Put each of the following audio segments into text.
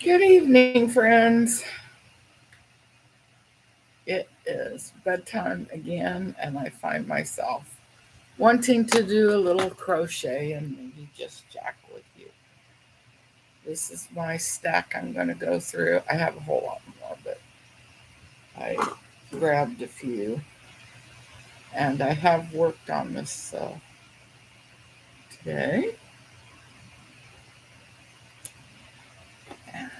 Good evening, friends. It is bedtime again, and I find myself wanting to do a little crochet and maybe just jack with you. This is my stack I'm going to go through. I have a whole lot more, but I grabbed a few, and I have worked on this today, and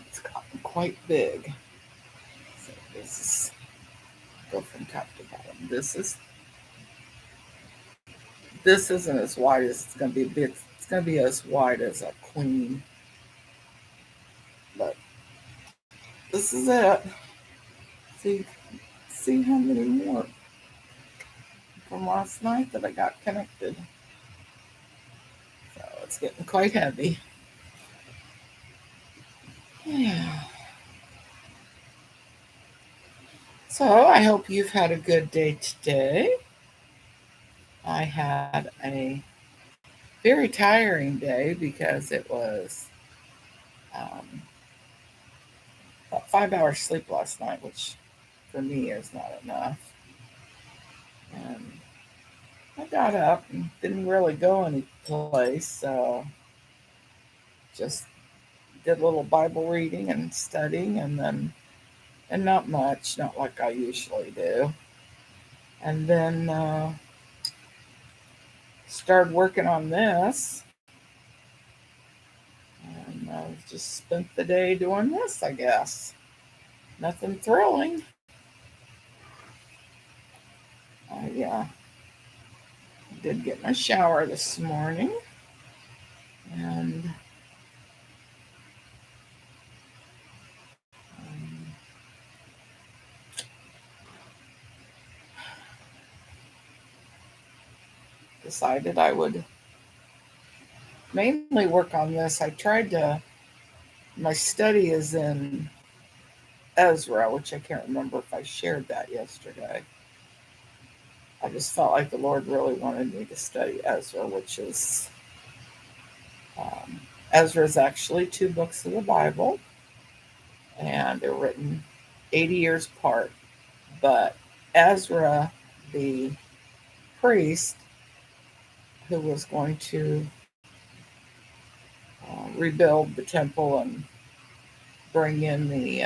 it's gotten quite big. So this is go from top to bottom. This isn't as wide as it's going to be. It's going to be as wide as a queen, but this is it. See, see how many more from last night that I got connected. So it's getting quite heavy. Yeah. So I hope you've had a good day today. I had a very tiring day because it was um, about 5 hours sleep last night, which for me is not enough. And I got up and didn't really go any place, so just did a little Bible reading and studying, and not much, not like I usually do. And then started working on this, and just spent the day doing this, I guess. Nothing thrilling. I did get my shower this morning, and decided I would mainly work on this. I tried to, my study is in Ezra, which I can't remember if I shared that yesterday. I just felt like the Lord really wanted me to study Ezra, which is Ezra is actually two books of the Bible, and they're written 80 years apart. But Ezra, the priest who was going to rebuild the temple and bring in the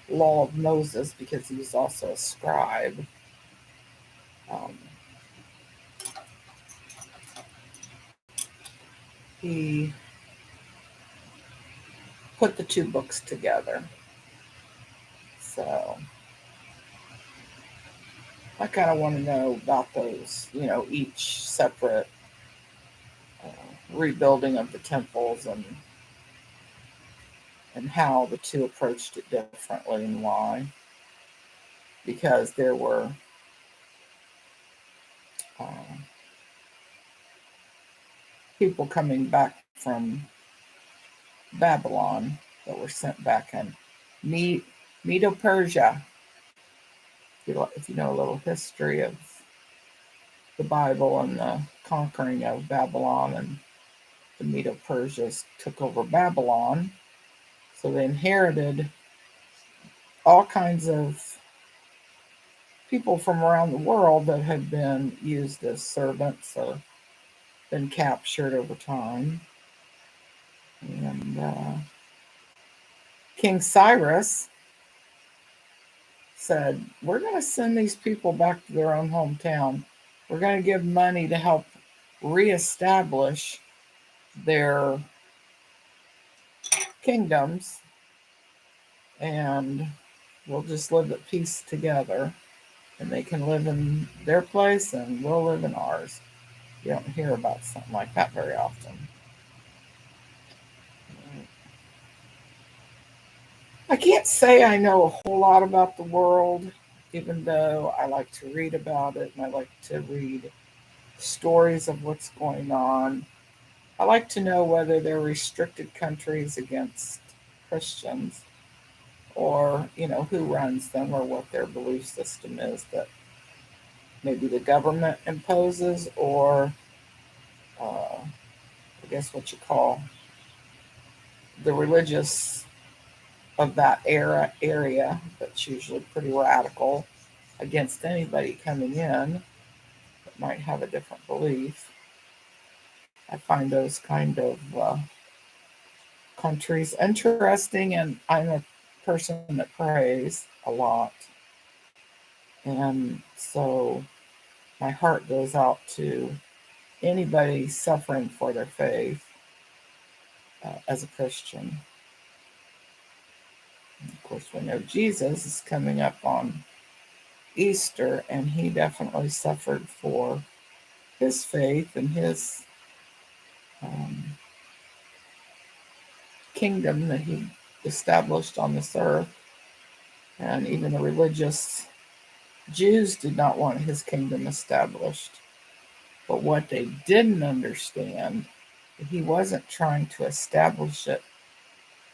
law of Moses, because he was also a scribe, um, he put the two books together. So I kind of want to know about those, each separate rebuilding of the temples, and how the two approached it differently and why. Because there were uh, people coming back from Babylon that were sent back in Medo Persia. If you know a little history of the Bible and the conquering of Babylon, and the Medo Persians took over Babylon, so they inherited all kinds of people from around the world that had been used as servants or been captured over time. And King Cyrus said, "We're going to send these people back to their own hometown. We're going to give money to help reestablish their kingdoms, and we'll just live at peace together. And they can live in their place, and we'll live in ours." You don't hear about something like that very often. I can't say I know a whole lot about the world, even though I like to read about it and I like to read stories of what's going on. I like to know whether they're restricted countries against Christians, or, who runs them, or what their belief system is that maybe the government imposes, or uh, I guess what you call the religious of that area, that's usually pretty radical against anybody coming in that might have a different belief. I find those kind of countries interesting, and I'm a person that prays a lot, and so my heart goes out to anybody suffering for their faith as a Christian. And of course, we know Jesus is coming up on Easter, and he definitely suffered for his faith and his um, kingdom that he established on this earth. And even the religious Jews did not want his kingdom established. But what they didn't understand, he wasn't trying to establish it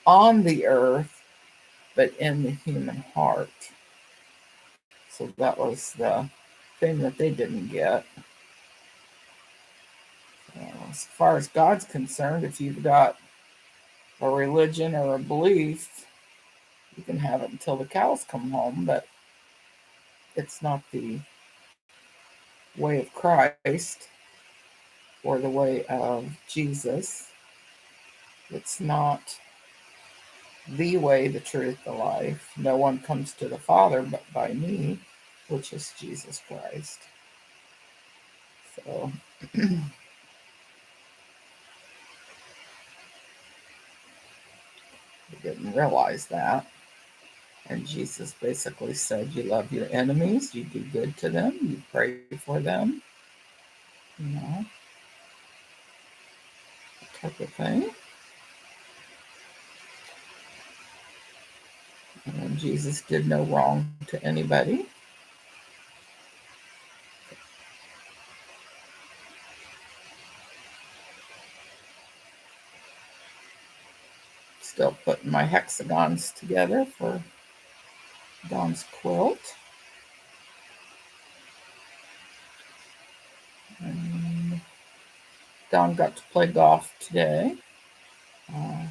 on the earth, but in the human heart. So that was the thing that they didn't get. As far as God's concerned, if you've got a religion or a belief, you can have it until the cows come home, but it's not the way of Christ or the way of Jesus. It's not the way, the truth, the life. No one comes to the Father but by me, which is Jesus Christ. So I didn't realize that. And Jesus basically said, you love your enemies, you do good to them, you pray for them, you know, that type of thing. And Jesus did no wrong to anybody. Still putting my hexagons together for Dawn's quilt. And Dawn got to play golf today. I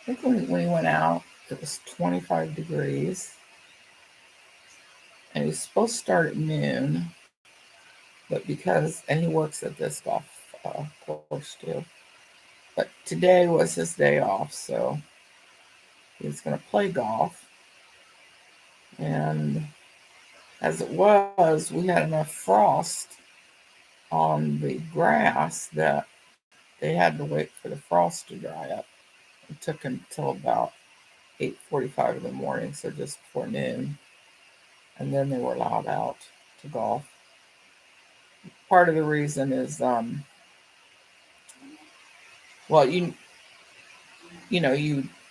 think when we went out, it was 25 degrees. And he was supposed to start at noon, but and he works at this golf course too. But today was his day off, so he was going to play golf. And as it was, we had enough frost on the grass that they had to wait for the frost to dry up. It took until about 8:45 in the morning, so just before noon. And then they were allowed out to golf. Part of the reason is, well, you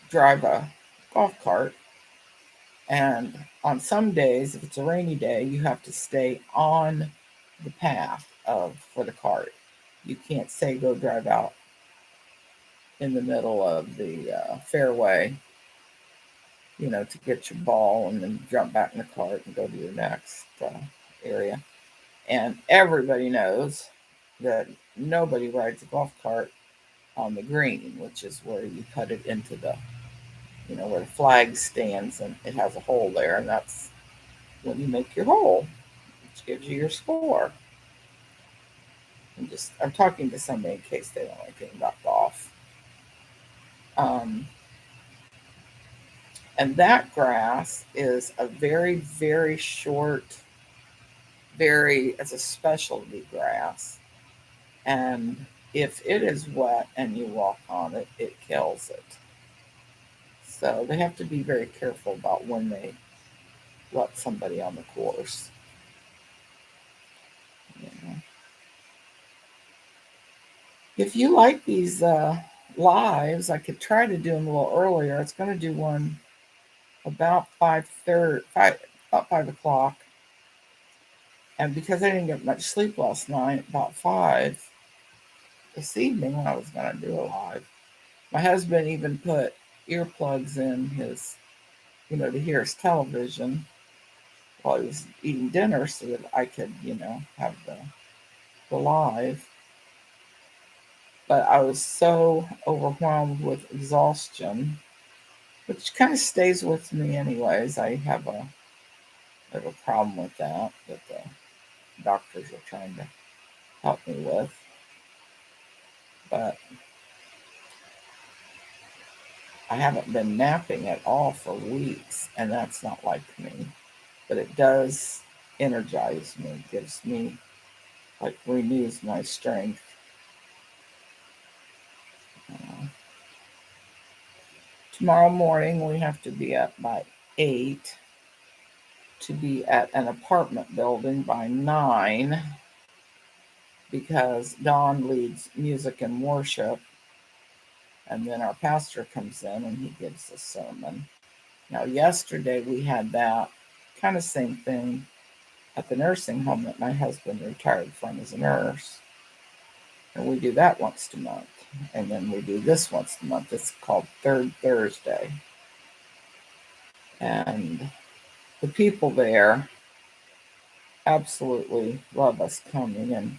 drive a golf cart, and on some days, if it's a rainy day, you have to stay on the path for the cart. You can't say go drive out in the middle of the fairway, to get your ball and then jump back in the cart and go to your next area. And everybody knows that nobody rides a golf cart on the green, which is where you put it into where the flag stands, and it has a hole there, and that's when you make your hole, which gives you your score. I'm talking to somebody in case they don't know anything about golf. And that grass is a very, very short, it's a specialty grass. And if it is wet and you walk on it, it kills it. So they have to be very careful about when they let somebody on the course. If you like these lives, I could try to do them a little earlier. It's going to do one about 5 o'clock. And because I didn't get much sleep last night, about 5 this evening when I was going to do a live, my husband even put earplugs in his, to hear his television while he was eating dinner so that I could, have the live. But I was so overwhelmed with exhaustion, which kind of stays with me anyways. I have a problem with that the doctors are trying to help me with. But I haven't been napping at all for weeks, and that's not like me. But it does energize me, gives me, like, renews my strength. Uh, Tomorrow morning, we have to be up by 8 to be at an apartment building by 9 because Dawn leads music and worship, and then our pastor comes in and he gives a sermon. Now, yesterday we had that kind of same thing at the nursing home that my husband retired from as a nurse. And we do that once a month. And then we do this once a month. It's called Third Thursday. And the people there absolutely love us coming. And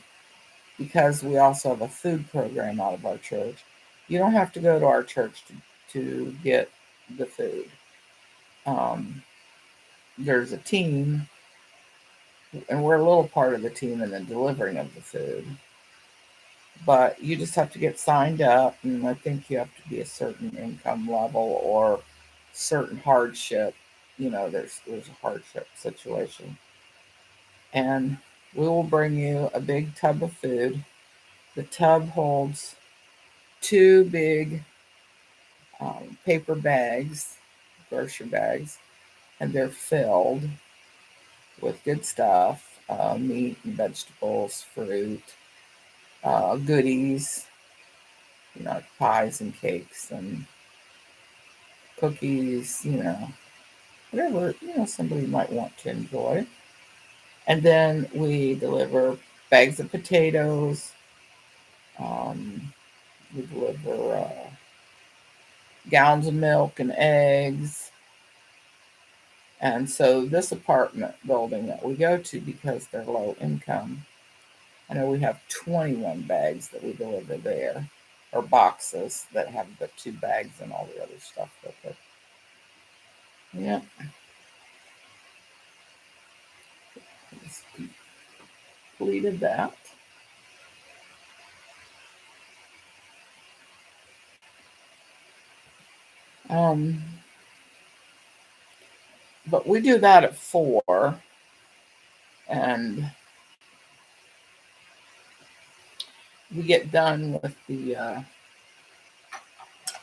because we also have a food program out of our church, you don't have to go to our church to get the food. Um, there's a team, and we're a little part of the team in the delivering of the food. But you just have to get signed up, and I think you have to be a certain income level or certain hardship. There's a hardship situation, and we will bring you a big tub of food. The tub holds two big paper bags, grocery bags, and they're filled with good stuff, meat and vegetables, fruit, goodies, like pies and cakes and cookies, whatever, somebody might want to enjoy. And then we deliver bags of potatoes. We deliver gallons of milk and eggs. And so this apartment building that we go to, because they're low income, I know we have 21 bags that we deliver there, or boxes that have the 2 bags and all the other stuff with it. Yeah, just completed that. Um, but we do that at 4, and we get done with the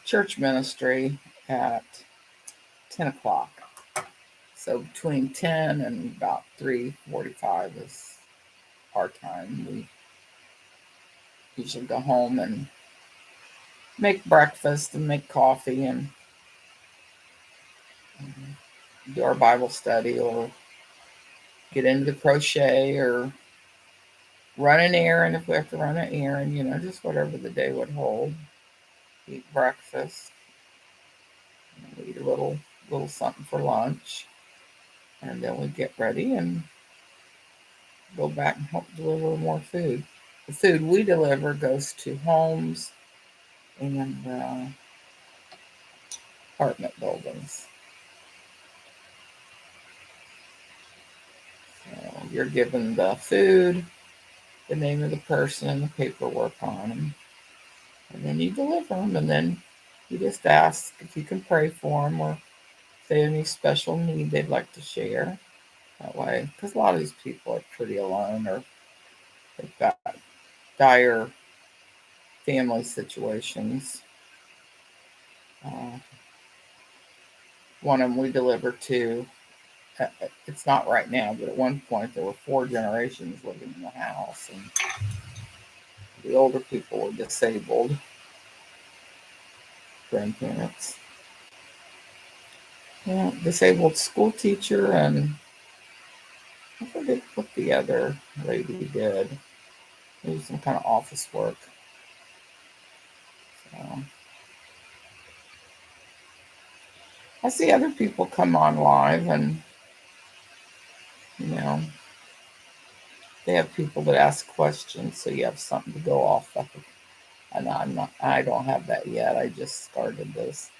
church ministry at 10 o'clock. So between 10 and about 3:45 is our time. We usually go home and make breakfast and make coffee and do our Bible study or get into the crochet or run an errand if we have to run an errand, just whatever the day would hold. Eat breakfast, eat a little something for lunch, and then we get ready and go back and help deliver more food. The food we deliver goes to homes and apartment buildings. So you're given the food, the name of the person, and the paperwork on them, and then you deliver them, and then you just ask if you can pray for them or if they have any special need they'd like to share. That way, because a lot of these people are pretty alone or they've got dire family situations. Uh, One of them we delivered to, it's not right now, but at one point there were 4 generations living in the house, and the older people were disabled grandparents. Yeah, disabled school teacher, and I forget what the other lady did. Maybe some kind of office work. So I see other people come on live, and you know they have people that ask questions, so you have something to go off of And I don't have that yet. I just started this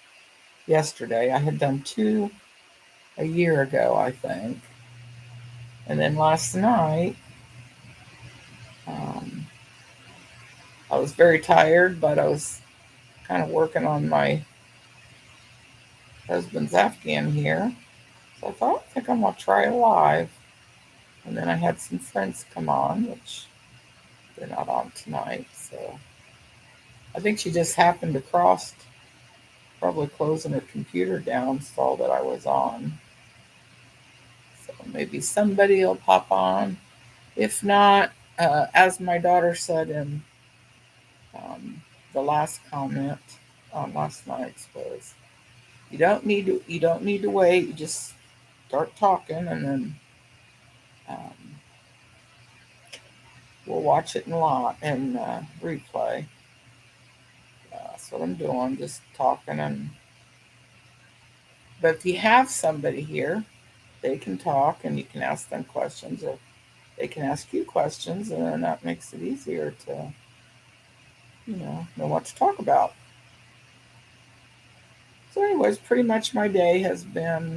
yesterday. I had done two a year ago, I think. And then last night, um, I was very tired, but I was kind of working on my husband's Afghan here. So I thought, I think I'm going to try it live. And then I had some friends come on, which they're not on tonight. So I think she just happened to cross, probably closing her computer down, saw that I was on. So maybe somebody will pop on. If not, as my daughter said in um, the last comment on last night's was, you don't need to wait. You just start talking, and then um, we'll watch it in replay. That's what I'm doing, just talking. But if you have somebody here, they can talk, and you can ask them questions, or they can ask you questions, and then that makes it easier to know what to talk about. So, anyways, pretty much my day has been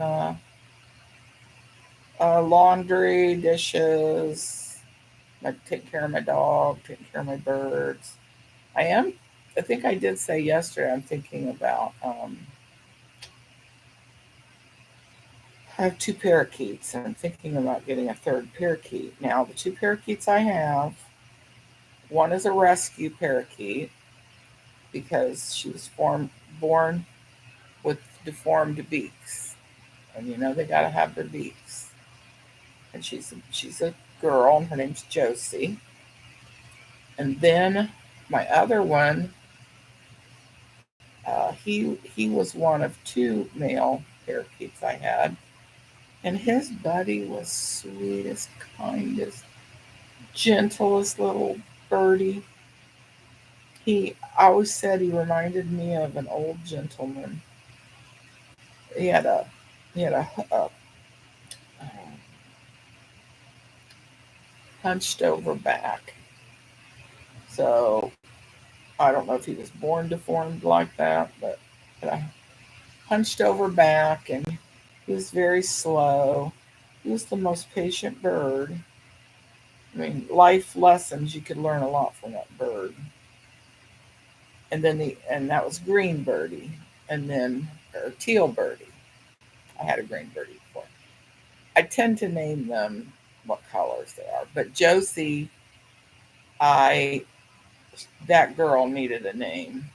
laundry, dishes, taking care of my dog, taking care of my birds. I am. I think I did say yesterday. I'm thinking about. I have two parakeets, and I'm thinking about getting a third parakeet. Now, the two parakeets I have, one is a rescue parakeet because she was born with deformed beaks, and they got to have their beaks. And she's a girl, and her name's Josie. And then my other one, he was one of two male parakeets I had, and his buddy was sweetest, kindest, gentlest little birdie. He always said he reminded me of an old gentleman. He had a hunched over back. So I don't know if he was born deformed like that, but a hunched over back, and he was very slow. He was the most patient bird. I mean, life lessons, you could learn a lot from that bird. And that was green birdie, and then or teal birdie. I had a green birdie before. I tend to name them what colors they are, but Josie, I that girl needed a name.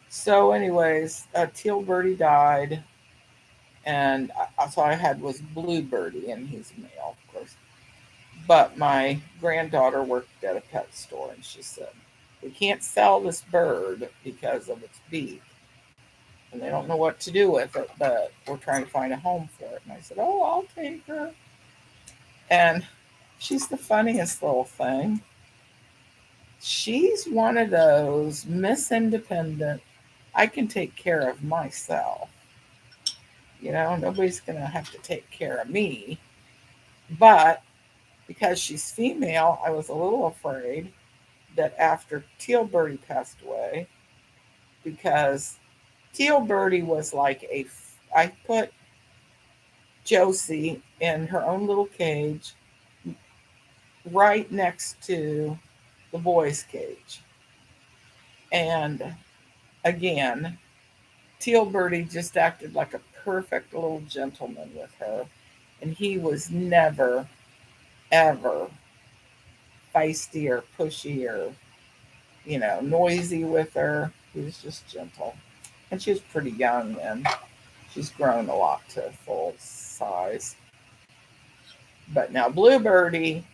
So, anyways, teal birdie died, and so I had was blue birdie, and he's male, of course. But my granddaughter worked at a pet store, and she said, "We can't sell this bird because of its beak, and they don't know what to do with it, but we're trying to find a home for it." And I said, "Oh, I'll take her." And she's the funniest little thing. She's one of those Miss Independent, I can take care of myself. Nobody's going to have to take care of me. But because she's female, I was a little afraid that after Teal Birdie passed away, because Teal Birdie was I put Josie in her own little cage right next to the boys' cage. And again, Teal Birdie just acted like a perfect little gentleman with her. And he was never, ever feisty or pushy or, noisy with her. He was just gentle. And she was pretty young then. She's grown a lot to full size. But now Blue Birdie,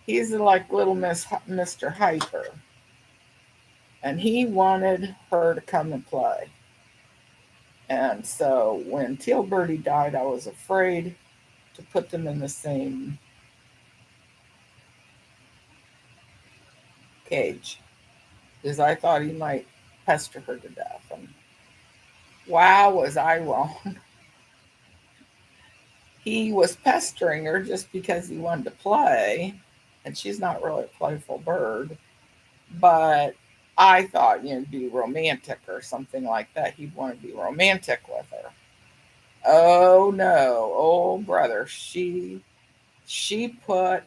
he's like little Mr. Hyper. And he wanted her to come and play. And so when Teal Birdie died, I was afraid to put them in the same cage because I thought he might pester her to death. And wow, was I wrong. He was pestering her just because he wanted to play, and she's not really a playful bird. But I thought, be romantic or something like that. He'd want to be romantic with her. Oh no, oh brother, she put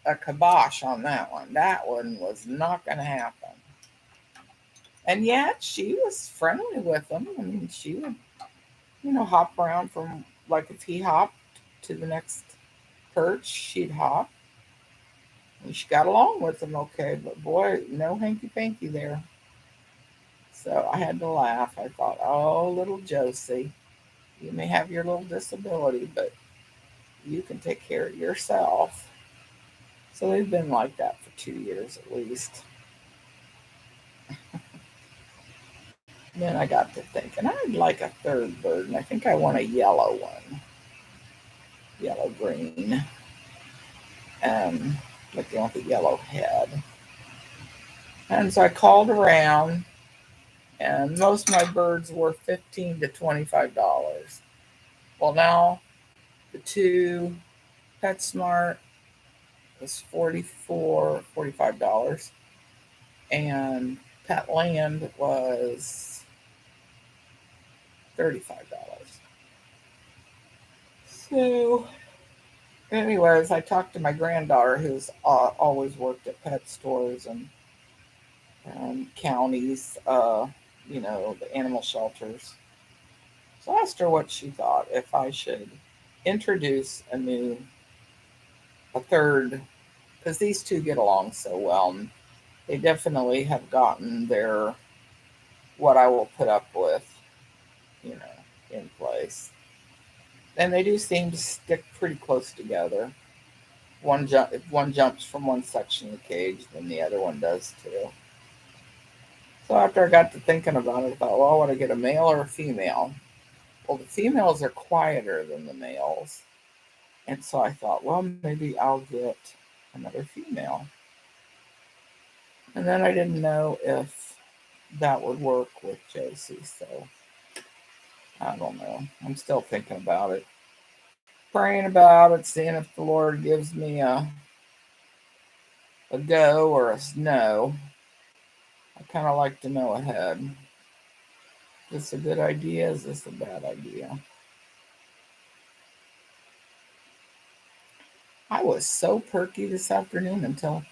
a kibosh on that one. That one was not going to happen. And yet she was friendly with him. I mean, she would, hop around from, like, if he hopped to the next perch, she'd hop. And she got along with him okay, but boy, no hanky panky there. So I had to laugh. I thought, oh, little Josie, you may have your little disability, but you can take care of yourself. So they've been like that for 2 years at least. Then I got to thinking, I'd like a third bird, and I think I want a yellow one, yellow green, like the one with the yellow head. And so I called around, and most of my birds were $15 to $25. Well, now the two PetSmart was $44, $45, and Petland was $35. So, anyways, I talked to my granddaughter, who's always worked at pet stores and counties, the animal shelters. So I asked her what she thought if I should introduce a third, because these two get along so well. And they definitely have gotten what I will put up with, in place. And they do seem to stick pretty close together. If one jumps from one section of the cage, then the other one does too. So after I got to thinking about it, I thought, well, I want to get a male or a female. Well, the females are quieter than the males. And so I thought, well, maybe I'll get another female. And then I didn't know if that would work with Josie. So I don't know. I'm still thinking about it, praying about it, seeing if the Lord gives me a go or a no. I kind of like to know ahead. Is this a good idea? Is this a bad idea? I was so perky this afternoon until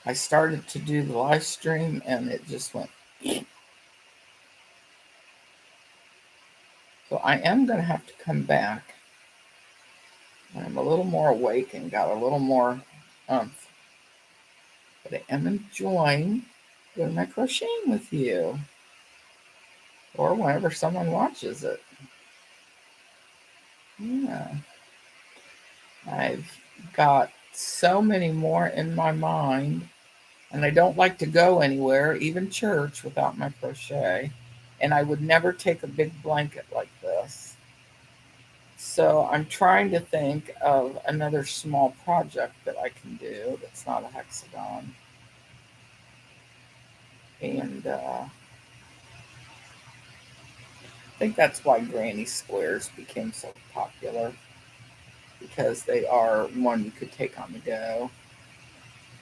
I started to do the live stream and it just went. So I am going to have to come back. I'm a little more awake and got a little more umph. But I am enjoying doing my crocheting with you. Or whenever someone watches it. Yeah. I've got so many more in my mind. And I don't like to go anywhere, even church, without my crochet. And I would never take a big blanket like this. So I'm trying to think of another small project that I can do that's not a hexagon. And I think that's why granny squares became so popular, because they are one you could take on the go.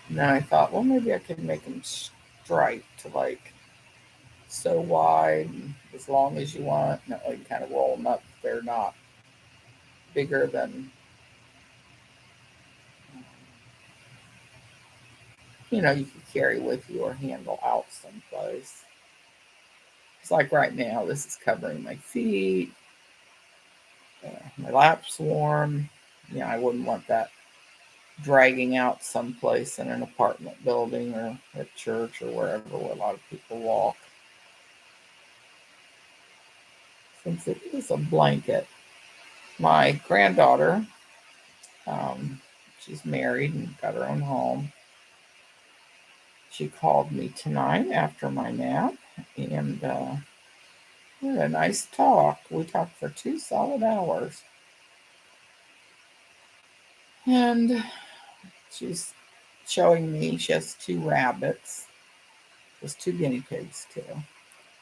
And then I thought, well, maybe I could make them striped to, like, so wide, as long as you want. And you can kind of roll them up. They're not bigger than, you can carry with you or handle out someplace. It's like right now, this is covering my feet. My lap's warm. I wouldn't want that dragging out someplace in an apartment building or at church or wherever where a lot of people walk. Since it is a blanket, my granddaughter, she's married and got her own home. She called me tonight after my nap, and we had a nice talk. We talked for 2 solid hours. And she's showing me, she has 2 rabbits. There's 2 guinea pigs too.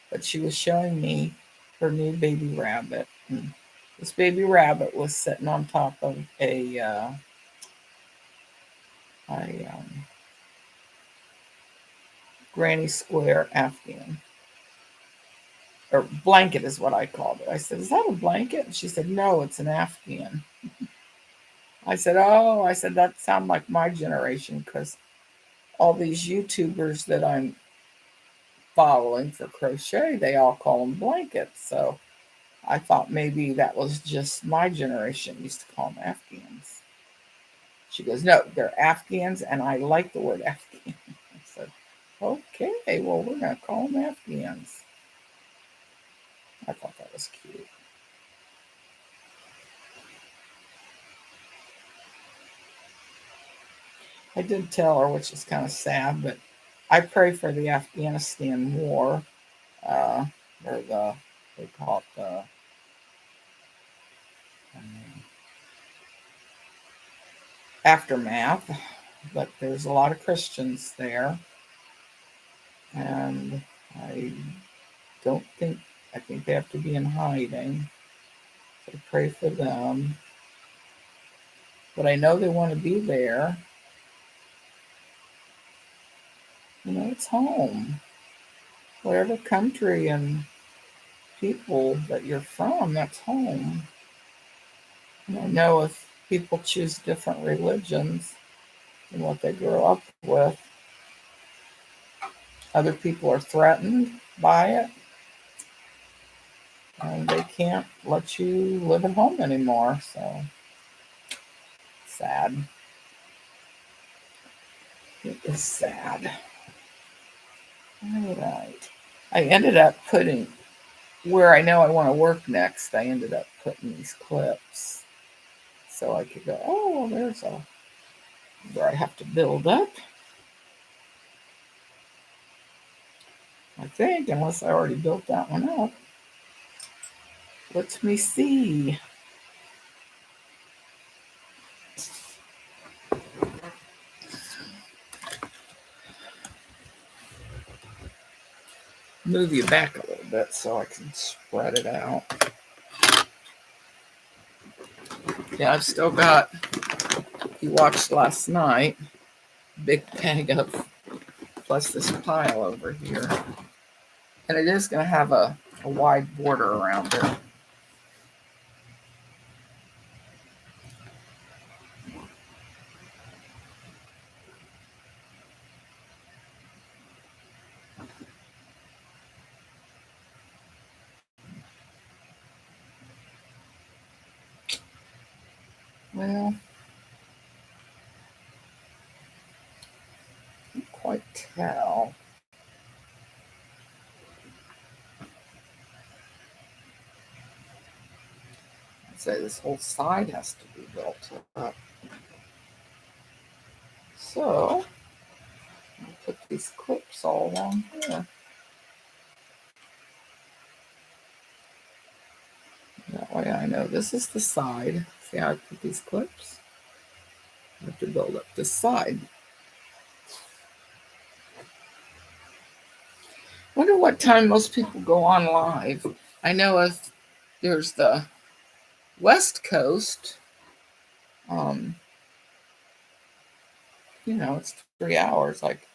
But she was showing me her new baby rabbit. And this baby rabbit was sitting on top of a granny square Afghan. Or blanket is what I called it. I said, is that a blanket? And she said, no, it's an Afghan. I said, oh, I said, that sounds like my generation because all these YouTubers that I'm following for crochet, they all call them blankets. So I thought maybe that was just my generation used to call them Afghans. She goes, no, they're Afghans, and I like the word Afghan. I said, okay, well, we're going to call them Afghans. I thought that was cute. I did tell her, which is kind of sad, but I pray for the Afghanistan war, uh, or they call it the um, aftermath. But there's a lot of Christians there, and I don't think, I think they have to be in hiding. So pray for them. But I know they want to be there. You know, it's home. Whatever country and people that you're from, that's home. And I know if people choose different religions than what they grew up with, other people are threatened by it, and they can't let you live at home anymore. So sad. It is sad. All right. I ended up putting where I know I want to work next. I ended up putting these clips so I could go, oh, well, there's a where I have to build up. I think, unless I already built that one up. Let me see. Move you back a little bit so I can spread it out. Yeah, I've still got, you watched last night, big bag of, plus this pile over here. And it is going to have a wide border around it. Well, I can't quite tell. I'd say this whole side has to be built up. So, I'll put these clips all along here. That way I know this is the side. See how I put these clips? I have to build up this side. Wonder what time most people go on live. I know if there's the West Coast, you know, it's 3 hours. Like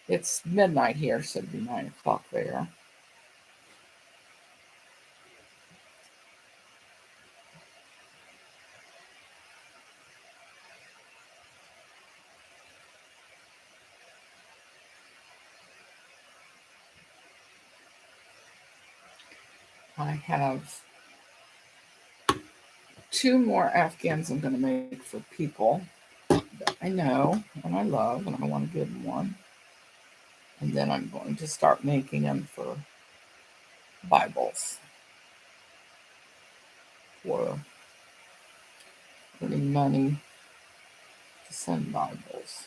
it's midnight here, so it'd be 9 o'clock there. I have 2 more Afghans I'm going to make for people that I know and I love, and I want to give them one. And then I'm going to start making them for Bibles for earning money to send Bibles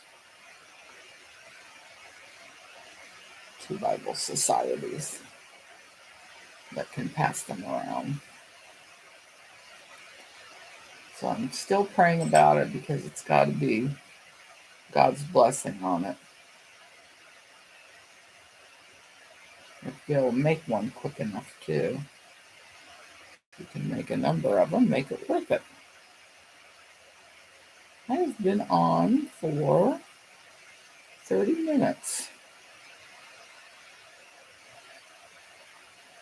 to Bible societies that can pass them around. So I'm still praying about it because it's got to be God's blessing on it. If you'll make one quick enough too, you can make a number of them, make it worth it. I've been on for 30 minutes.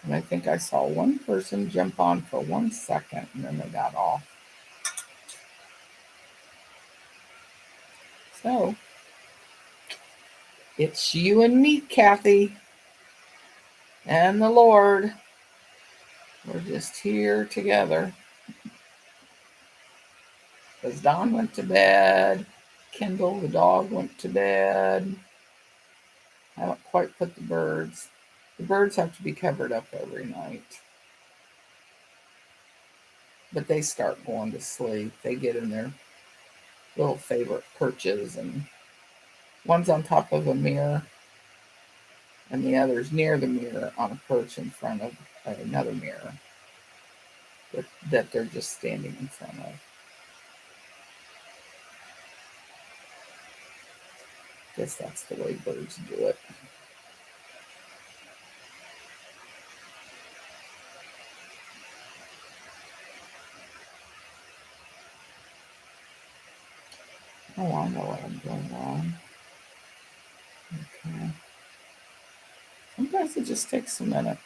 And I think I saw one person jump on for 1 second and then they got off. So it's you and me, Kathy, and the Lord. We're just here together. Because Don went to bed. Kendall, the dog, went to bed. I haven't quite put the birds. The birds have to be covered up every night. But they start going to sleep. They get in their little favorite perches, and one's on top of a mirror, and the other's near the mirror on a perch in front of another mirror that they're just standing in front of. Guess that's the way birds do it. Oh, I know what I'm doing wrong. Okay. Sometimes it just takes a minute.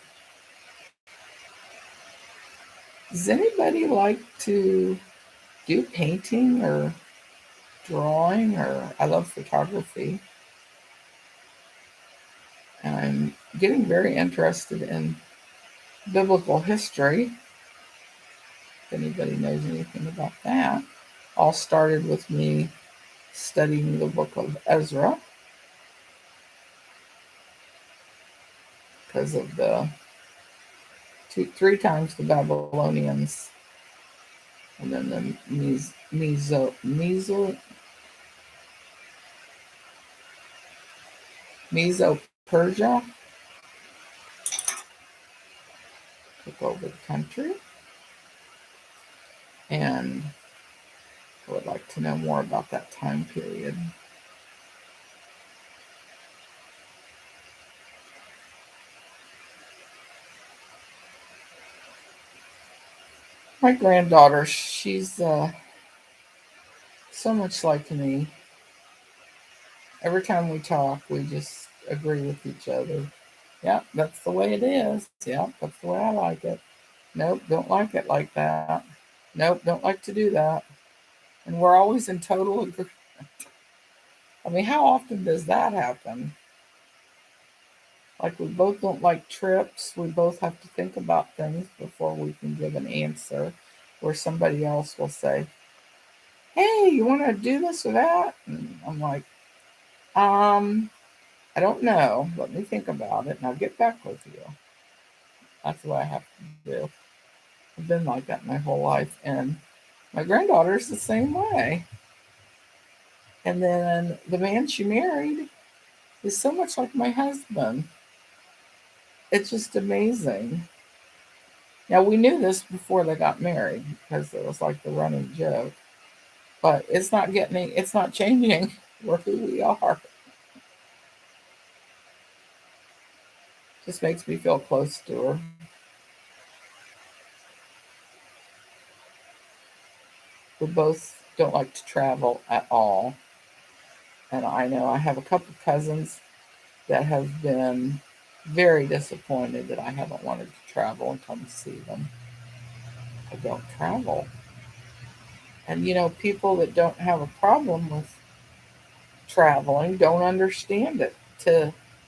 Does anybody like to do painting or drawing? Or I love photography. And I'm getting very interested in biblical history. If anybody knows anything about that. All started with me studying the book of Ezra because of the three times the Babylonians and then the Meso-Persia took over the country. And I would like to know more about that time period. My granddaughter, she's so much like me. Every time we talk, we just agree with each other. Yeah, that's the way it is. Yeah, that's the way I like it. Nope, don't like it like that. Nope, don't like to do that. And we're always in total agreement. I mean, how often does that happen? Like we both don't like trips. We both have to think about things before we can give an answer. Where somebody else will say, "Hey, you want to do this or that?" And I'm like, I don't know. Let me think about it and I'll get back with you. That's what I have to do. I've been like that my whole life. And my granddaughter's the same way. And then the man she married is so much like my husband. It's just amazing. Now, we knew this before they got married because it was like the running joke, but it's not changing. We're who we are. Just makes me feel close to her. We both don't like to travel at all. And I know I have a couple of cousins that have been very disappointed that I haven't wanted to travel and come see them. I don't travel. And people that don't have a problem with traveling don't understand it.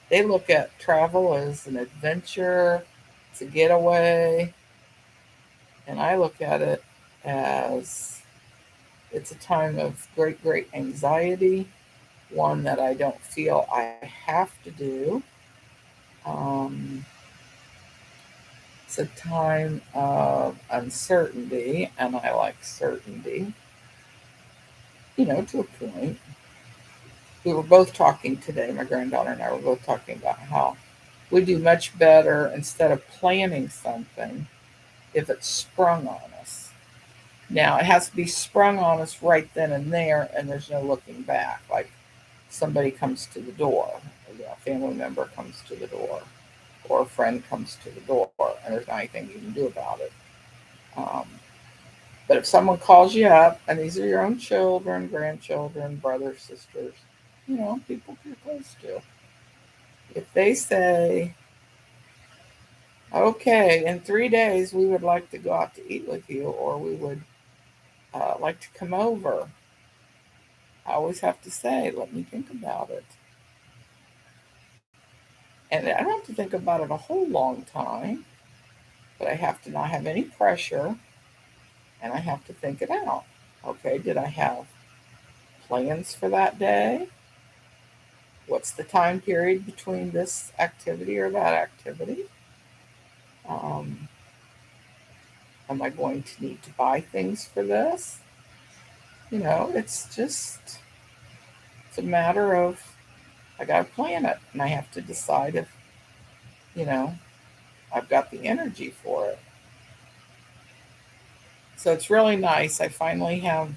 They look at travel as an adventure, it's a getaway, and I look at it as it's a time of great, great anxiety, one that I don't feel I have to do. Um, it's a time of uncertainty, and I like certainty, to a point. We were both talking today, my granddaughter and I were both talking about how we do much better instead of planning something if it's sprung on us. Now, it has to be sprung on us right then and there, and there's no looking back. Like somebody comes to the door, a family member comes to the door, or a friend comes to the door, and there's not anything you can do about it. Um, but if someone calls you up, and these are your own children, grandchildren, brothers, sisters, people you're close to, if they say, Okay, in 3 days, we would like to go out to eat with you, or we would like to come over. I always have to say, let me think about it. And I don't have to think about it a whole long time, but I have to not have any pressure and I have to think it out. Okay, did I have plans for that day? What's the time period between this activity or that activity? Um, am I going to need to buy things for this? It's a matter of I got to plan it and I have to decide if, you know, I've got the energy for it. So it's really nice. I finally have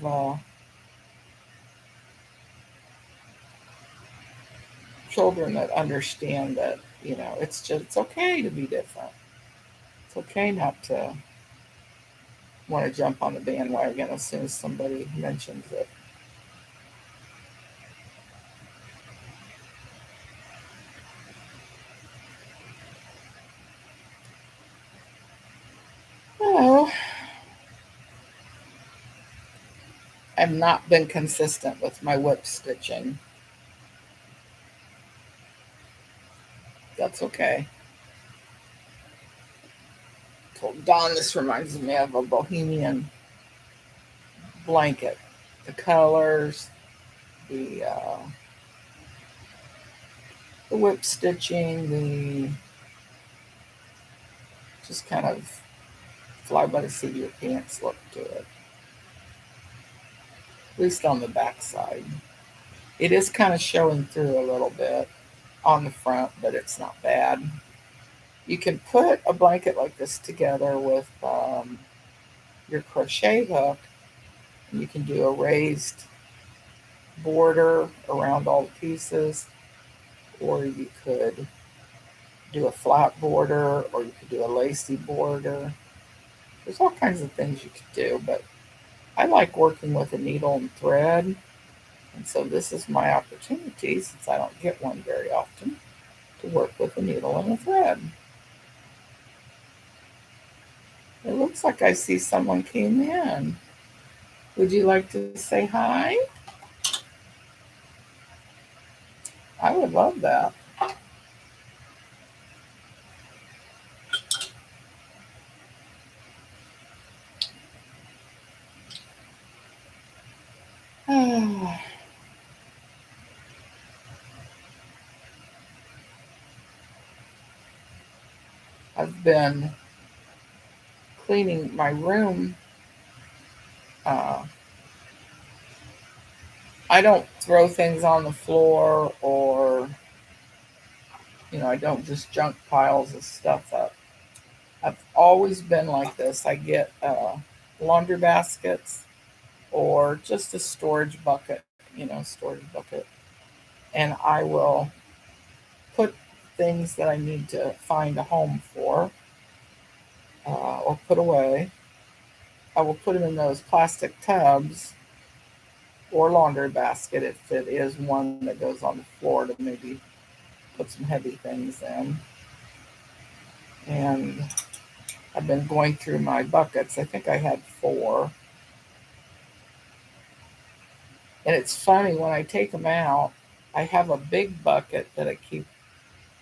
children that understand that, it's okay to be different. It's okay not to want to jump on the bandwagon as soon as somebody mentions it. Oh, I've not been consistent with my whip stitching. That's okay. Told Dawn this reminds me of a bohemian blanket. The colors, the whip stitching, the just kind of fly by the seat of your pants look to it, at least on the back side. It is kind of showing through a little bit on the front, but it's not bad. You can put a blanket like this together with your crochet hook, and you can do a raised border around all the pieces, or you could do a flat border, or you could do a lacy border. There's all kinds of things you could do, but I like working with a needle and thread, and so this is my opportunity, since I don't get one very often, to work with a needle and a thread. It looks like I see someone came in. Would you like to say hi? I would love that. I've been cleaning my room. Uh, I don't throw things on the floor, or, I don't just junk piles of stuff up. I've always been like this. I get laundry baskets or just a storage bucket, and I will put things that I need to find a home for or put away. I will put them in those plastic tubs or laundry basket if it is one that goes on the floor, to maybe put some heavy things in. And I've been going through my buckets. I think I had four. And it's funny, when I take them out, I have a big bucket that I keep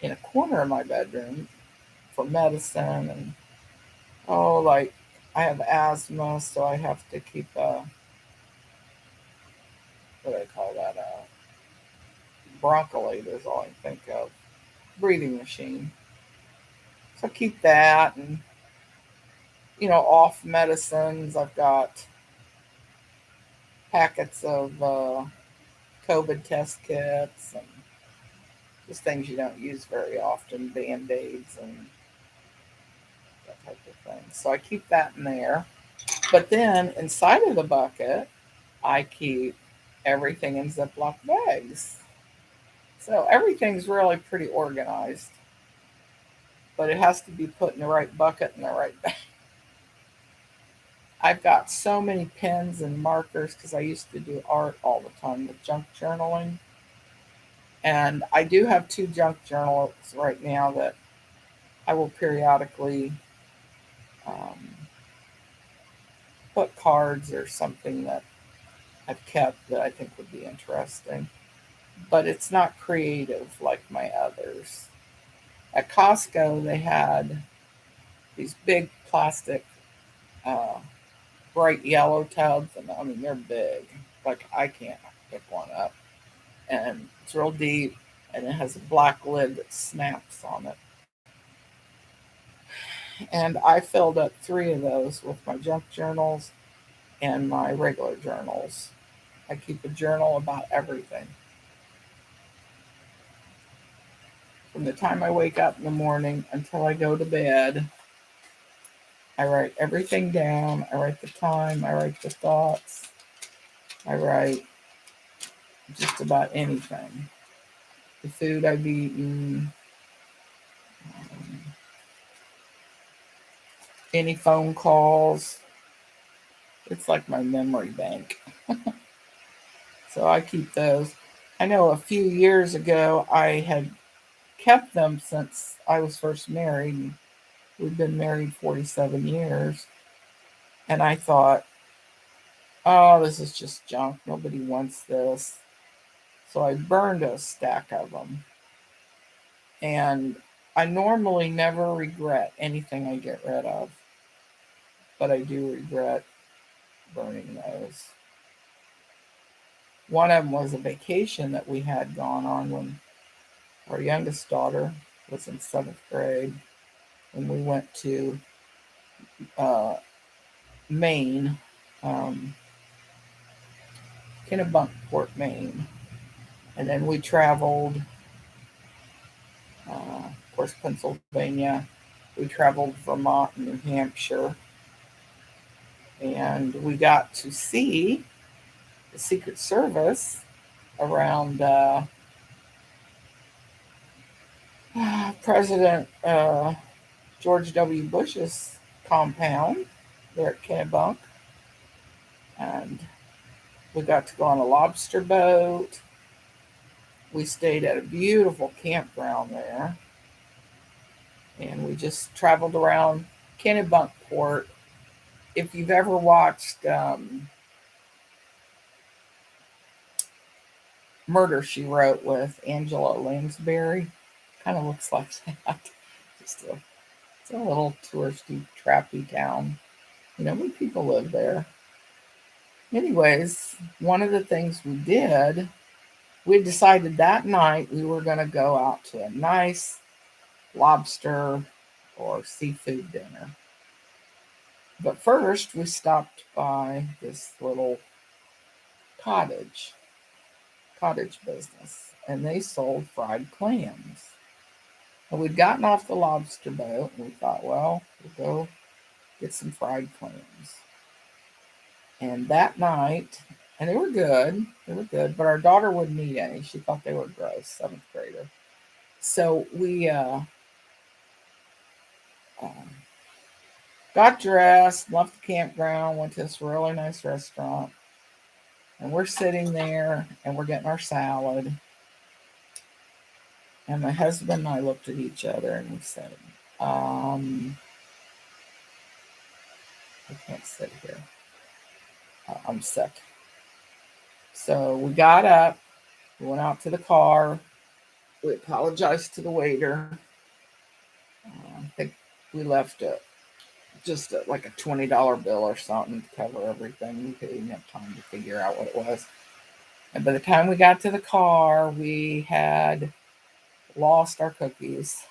in a corner of my bedroom for medicine. And, like, I have asthma, so I have to keep what do I call that? Broncholator is all I think of. Breathing machine. So I keep that, and off medicines. I've got packets of COVID test kits and just things you don't use very often, band-aids and that type of thing. So I keep that in there. But then inside of the bucket, I keep everything in Ziploc bags. So everything's really pretty organized, but it has to be put in the right bucket in the right bag. I've got so many pens and markers because I used to do art all the time with junk journaling. And I do have two junk journals right now that I will periodically um, put cards or something that I've kept that I think would be interesting. But it's not creative like my others. At Costco, they had these big plastic, uh, bright yellow tubs, and I mean, they're big. Like, I can't pick one up. And it's real deep, and it has a black lid that snaps on it. And I filled up 3 of those with my junk journals and my regular journals. I keep a journal about everything. From the time I wake up in the morning until I go to bed, I write everything down. I write the time, I write the thoughts, I write just about anything. The food I've eaten, um, any phone calls. It's like my memory bank. So I keep those. I know a few years ago I had kept them since I was first married. We've been married 47 years. And I thought, oh, this is just junk. Nobody wants this. So I burned a stack of them. And I normally never regret anything I get rid of, but I do regret burning those. One of them was a vacation that we had gone on when our youngest daughter was in 7th grade, and we went to uh, Maine, um, Kennebunkport, Maine, and then we traveled, of course, Pennsylvania. We traveled Vermont and New Hampshire, and we got to see the Secret Service around President George W. Bush's compound there at Kennebunk. And we got to go on a lobster boat. We stayed at a beautiful campground there. And we just traveled around Kennebunkport. If you've ever watched Murder, She Wrote with Angela Lansbury, kind of looks like that. Just a, it's a little touristy, trappy town. You know, many people live there. Anyways, one of the things we decided that night we were going to go out to a nice lobster or seafood dinner. But first, we stopped by this little cottage, cottage business, and they sold fried clams. And we'd gotten off the lobster boat, and we thought, well, we'll go get some fried clams. And that night, and they were good, but our daughter wouldn't eat any. She thought they were gross, 7th grader. So we um, got dressed, left the campground, went to this really nice restaurant, and we're sitting there and we're getting our salad. And my husband and I looked at each other and we said, um, I can't sit here. I'm sick. So we got up, we went out to the car, we apologized to the waiter. I think we left just like a $20 bill or something to cover everything. We didn't have time to figure out what it was. And by the time we got to the car, we had lost our cookies.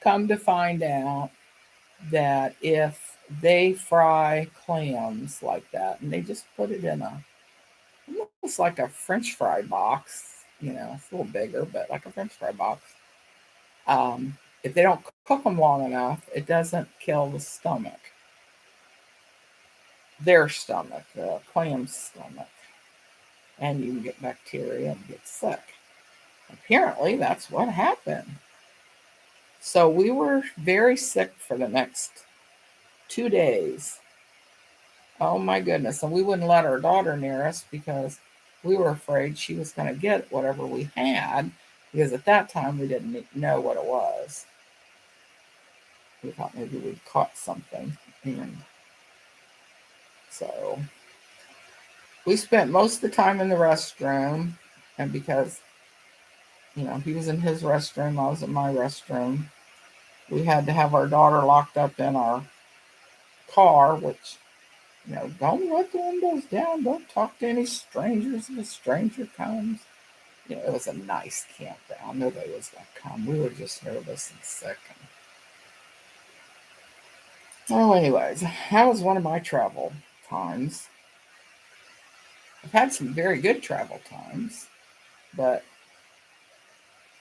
Come to find out that if they fry clams like that, and they just put it in a almost like a French fry box, you know, it's a little bigger, but like a French fry box. If they don't cook them long enough, it doesn't kill the stomach, their stomach, the clam's stomach, and you can get bacteria and get sick. Apparently, that's what happened. So we were very sick for the next 2 days. Oh my goodness. And we wouldn't let our daughter near us because we were afraid she was going to get whatever we had because at that time we didn't know what it was. We thought maybe we'd caught something. And so we spent most of the time in the restroom. And because, he was in his restroom, I was in my restroom, we had to have our daughter locked up in our car, which, don't let the windows down. Don't talk to any strangers if a stranger comes. It was a nice campground. Nobody was going to come. We were just nervous and sick. Oh, anyways, that was one of my travel times. I've had some very good travel times, but,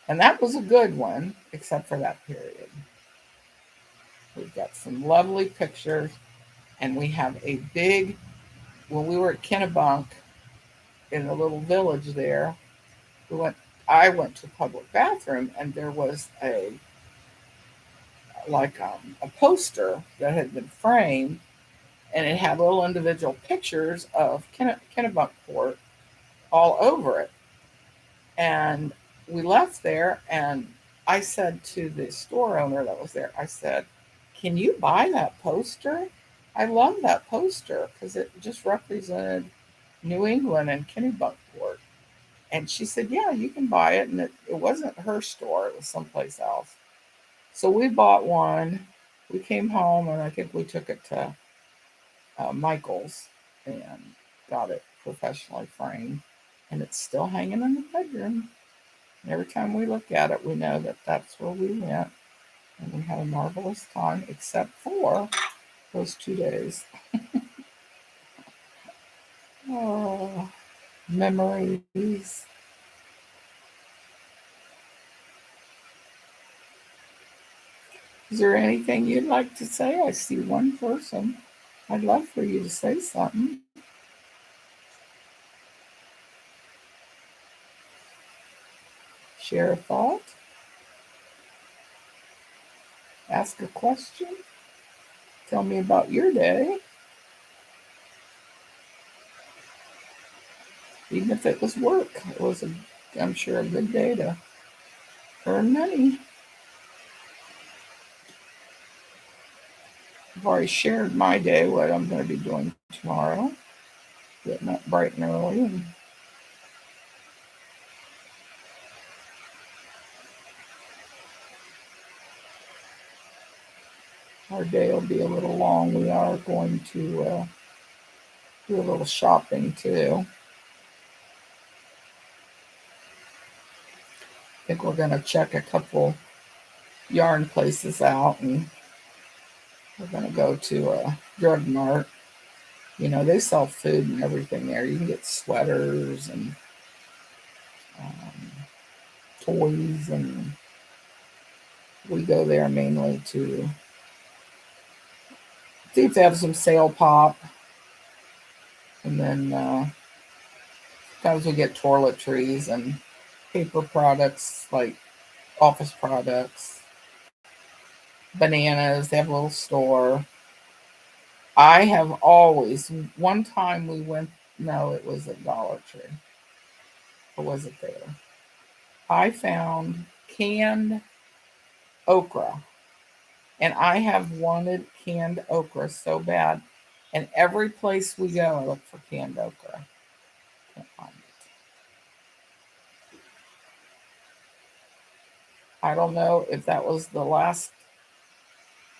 and that was a good one, except for that period. We've got some lovely pictures, and we have a big, when we were at Kennebunk in a little village there, we went, I went to a public bathroom, and there was a poster that had been framed, and it had little individual pictures of Kennebunkport all over it. And we left there, and I said to the store owner that was there, I said, "Can you buy that poster? I love that poster because it just represented New England and Kennebunkport." And she said, "Yeah, you can buy it." And it wasn't her store, it was someplace else. So we bought one. We came home, and I think we took it to Michael's and got it professionally framed. And it's still hanging in the bedroom. And every time we look at it, we know that that's where we went. And we had a marvelous time, except for those 2 days. Oh, memories. Is there anything you'd like to say? I see one person. I'd love for you to say something. Share a thought. Ask a question. Tell me about your day. Even if it was work, it was, I'm sure, a good day to earn money. I've already shared my day, what I'm going to be doing tomorrow. Getting up bright and early, and our day will be a little long. We are going to do a little shopping too. I think we're going to check a couple yarn places out, and we're going to go to a drug mart. They sell food and everything there. You can get sweaters and um, toys, and we go there mainly to see if they have some sale pop. And then sometimes we get toiletries and paper products like office products, bananas. They have a little store. I have always, one time we went, no, it was at Dollar Tree. Or was it there? I found canned okra. And I have wanted canned okra so bad. And every place we go, I look for canned okra. Can't find it. I don't know if that was the last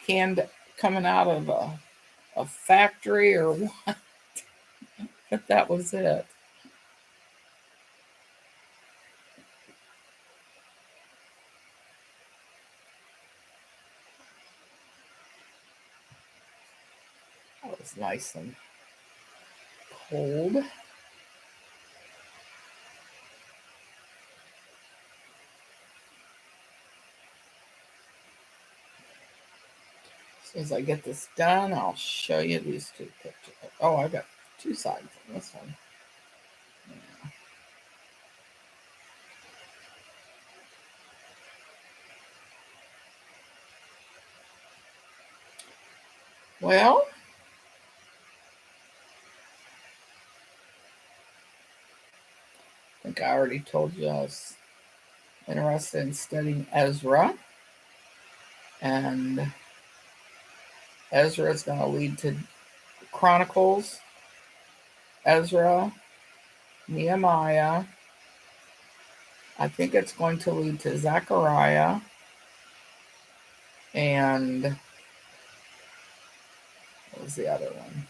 canned coming out of a factory or what, but that was it. That was nice and cold. As soon as I get this done, I'll show you these two pictures. Oh, I got two sides on this one. Yeah. Well, I think I already told you I was interested in studying Ezra. And Ezra is going to lead to Chronicles, Ezra, Nehemiah. I think it's going to lead to Zechariah and what was the other one?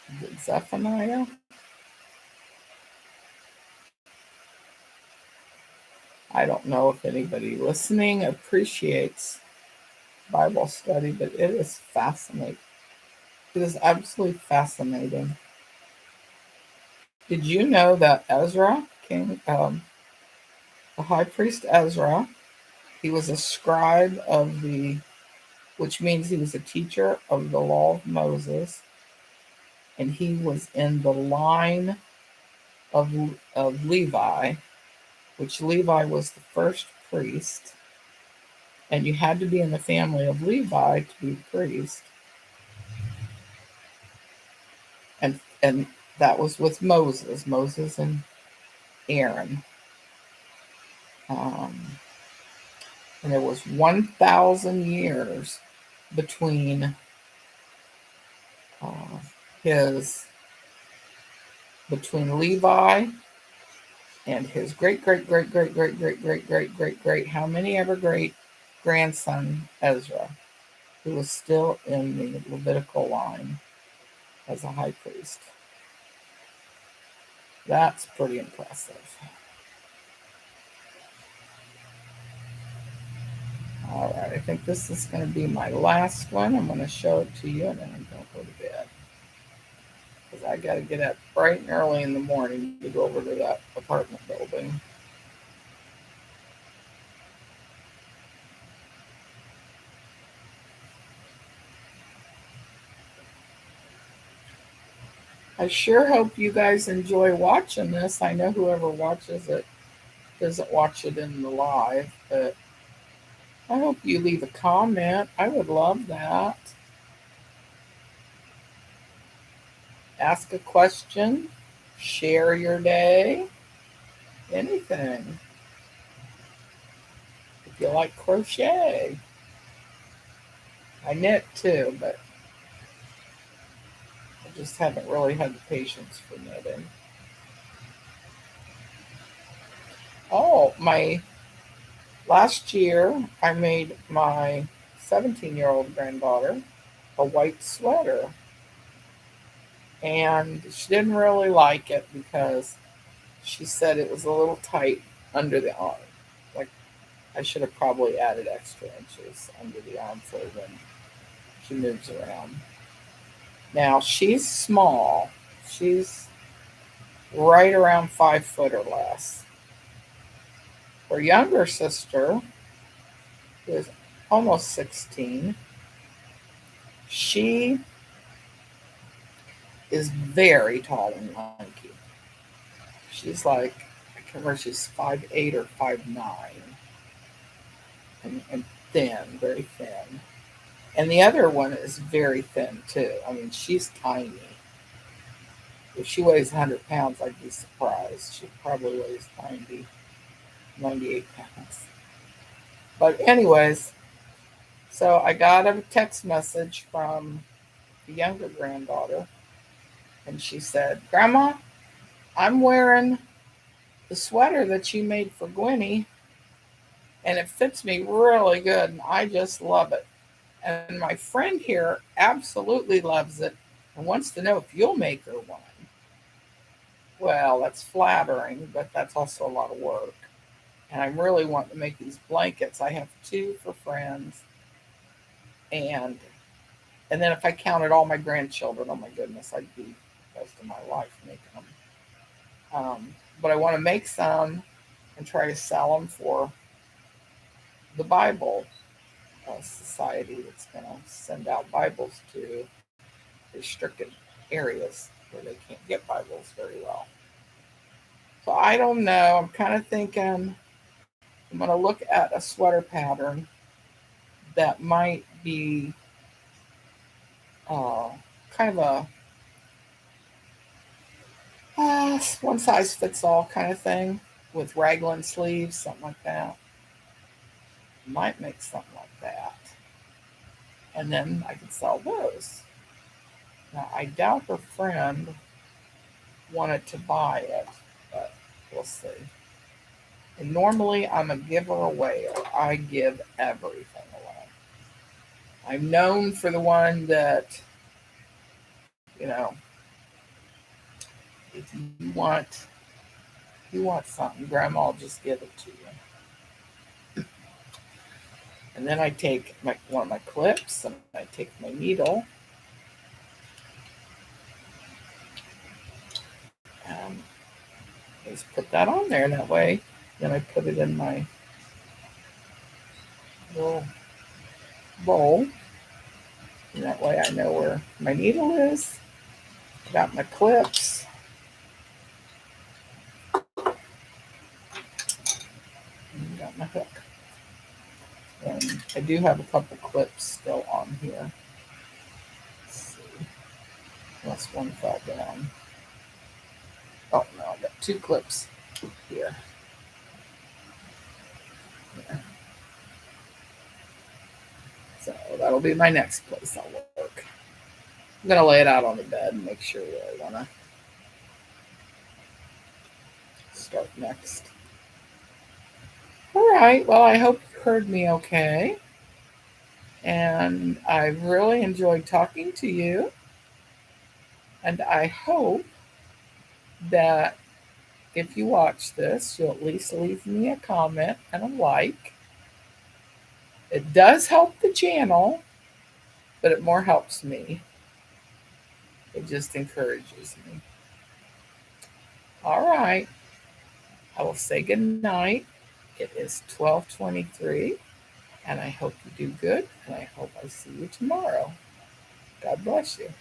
Is it Zephaniah? I don't know if anybody listening appreciates Bible study, but it is fascinating. It is absolutely fascinating. Did you know that Ezra, the high priest Ezra, he was a scribe which means he was a teacher of the law of Moses, and he was in the line of Levi, which Levi was the first priest, and you had to be in the family of Levi to be priest. And that was with Moses and Aaron. And there was 1,000 years between his between Levi and his great great great great great great great great great great how many ever great grandson Ezra, who was still in the Levitical line as a high priest. That's pretty impressive. All right, I think this is going to be my last one. I'm going to show it to you and then I'm going to go to bed. Because I got to get up bright and early in the morning to go over to that apartment building. I sure hope you guys enjoy watching this. I know whoever watches it doesn't watch it in the live, but I hope you leave a comment. I would love that. Ask a question, share your day, anything. If you like crochet, I knit too, but I just haven't really had the patience for knitting. Oh, last year I made my 17-year-old granddaughter a white sweater. And she didn't really like it because she said it was a little tight under the arm. Like I should have probably added extra inches under the arm for when she moves around. Now she's small. She's right around 5 foot or less. Her younger sister is almost 16. She is very tall and lanky. She's like, I can't remember, she's 5'8" or 5'9", and thin, very thin. And the other one is very thin too. I mean, she's tiny. If she weighs 100 pounds, I'd be surprised. She probably weighs 98 pounds. But anyways, so I got a text message from the younger granddaughter, and she said, "Grandma, I'm wearing the sweater that you made for Gwenny, and it fits me really good, and I just love it. And my friend here absolutely loves it and wants to know if you'll make her one." Well, that's flattering, but that's also a lot of work. And I'm really wanting to make these blankets. I have 2 for friends, and then if I counted all my grandchildren, oh my goodness, I'd be most of my life making them. But I want to make some and try to sell them for the Bible Society that's going to send out Bibles to restricted areas where they can't get Bibles very well. So I don't know. I'm kind of thinking I'm going to look at a sweater pattern that might be kind of a one size fits all kind of thing with raglan sleeves, something like that. Might make something like that. And then I could sell those. Now, I doubt her friend wanted to buy it, but we'll see. And normally I'm a giver away, or I give everything away. I'm known for the one that, you know, if you want something, Grandma will just give it to you. And then I take one of my clips and I take my needle and just put that on there. And that way, then I put it in my little bowl. And that way I know where my needle is. Got my clips. And got my hook. And I do have a couple clips still on here. Let's see. Unless one fell down. Oh no, I got two clips here. Yeah. So that'll be my next place I'll work. I'm gonna lay it out on the bed and make sure where I wanna start next. All right, well, I hope you heard me okay. And I really enjoyed talking to you. And I hope that if you watch this, you'll at least leave me a comment and a like. It does help the channel, but it more helps me. It just encourages me. All right. I will say good night. It is 12:23, and I hope you do good, and I hope I see you tomorrow. God bless you.